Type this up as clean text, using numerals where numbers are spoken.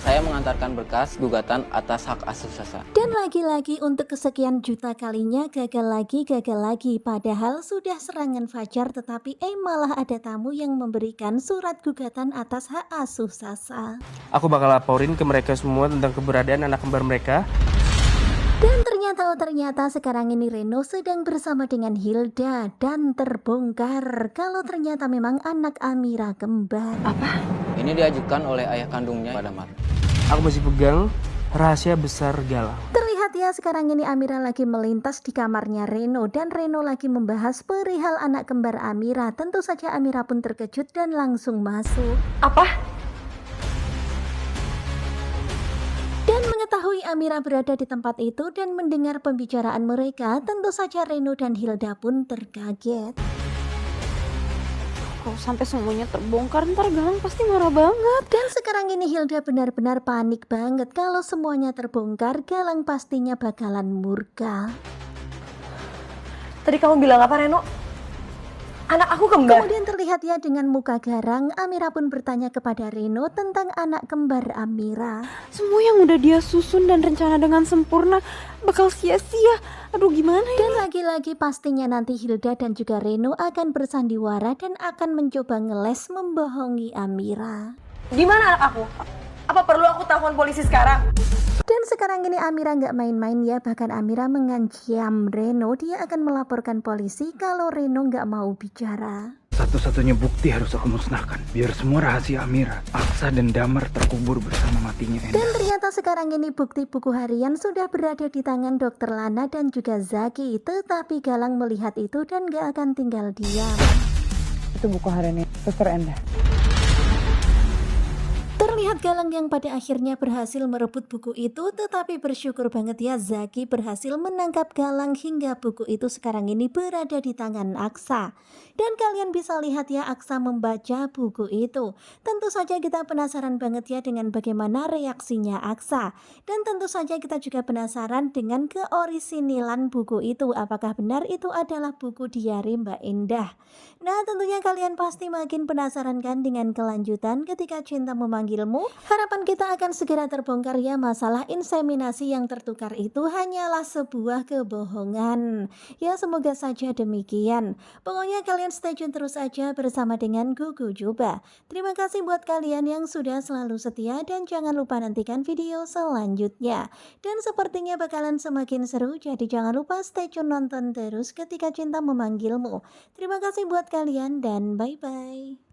Saya mengantarkan berkas gugatan atas hak asuh Sasa. Dan lagi-lagi untuk kesekian juta kalinya gagal lagi. Padahal sudah serangan fajar tetapi malah ada tamu yang memberikan surat gugatan atas hak asuh Sasa. Aku bakal laporin ke mereka semua tentang keberadaan anak kembar mereka. Dan ternyata sekarang ini Reno sedang bersama dengan Hilda dan terbongkar kalau ternyata memang anak Amira kembar. Ini diajukan oleh ayah kandungnya pada Mar. Aku masih pegang rahasia besar Galang. Terlihat ya sekarang ini Amira lagi melintas di kamarnya Reno dan Reno lagi membahas perihal anak kembar Amira. Tentu saja Amira pun terkejut dan langsung masuk. Dan mengetahui Amira berada di tempat itu dan mendengar pembicaraan mereka, tentu saja Reno dan Hilda pun terkaget. Kalau sampai semuanya terbongkar ntar Galang pasti marah banget. Dan sekarang ini Hilda benar-benar panik banget kalau semuanya terbongkar, Galang pastinya bakalan murka. Tadi kamu bilang apa, Reno? Anak aku kembar. Kemudian terlihat ya dengan muka garang, Amira pun bertanya kepada Reno tentang anak kembar Amira. Semua yang udah dia susun dan rencana dengan sempurna bakal sia-sia. Aduh gimana ya? Dan lagi-lagi pastinya nanti Hilda dan juga Reno akan bersandiwara dan akan mencoba ngeles membohongi Amira. Di mana anak aku? Apa perlu aku telepon polisi sekarang? Dan sekarang ini Amira nggak main-main ya, bahkan Amira mengancam Reno dia akan melaporkan polisi kalau Reno nggak mau bicara. Satu-satunya bukti harus aku musnahkan, biar semua rahasia Amira, Aksa dan Damar terkubur bersama matinya Enda. Dan ternyata sekarang ini bukti buku harian sudah berada di tangan Dokter Lana dan juga Zaki. Tetapi Galang melihat itu dan gak akan tinggal diam. Itu buku hariannya Suster Enda. Terlihat Galang yang pada akhirnya berhasil merebut buku itu, tetapi bersyukur banget ya Zaki berhasil menangkap Galang hingga buku itu sekarang ini berada di tangan Aksa. Dan kalian bisa lihat ya Aksa membaca buku itu. Tentu saja kita penasaran banget ya dengan bagaimana reaksinya Aksa. Dan tentu saja kita juga penasaran dengan keorisinilan buku itu. Apakah benar itu adalah buku diari Mbak Endah? Nah tentunya kalian pasti makin penasaran kan dengan kelanjutan ketika cinta memanggilmu. Harapan kita akan segera terbongkar ya, masalah inseminasi yang tertukar itu hanyalah sebuah kebohongan. Ya semoga saja demikian. Pokoknya kalian stay tune terus aja bersama dengan Gugu Juba. Terima kasih buat kalian yang sudah selalu setia dan jangan lupa nantikan video selanjutnya. Dan sepertinya bakalan semakin seru, jadi jangan lupa stay tune nonton terus ketika cinta memanggilmu. Terima kasih buat kalian dan bye-bye.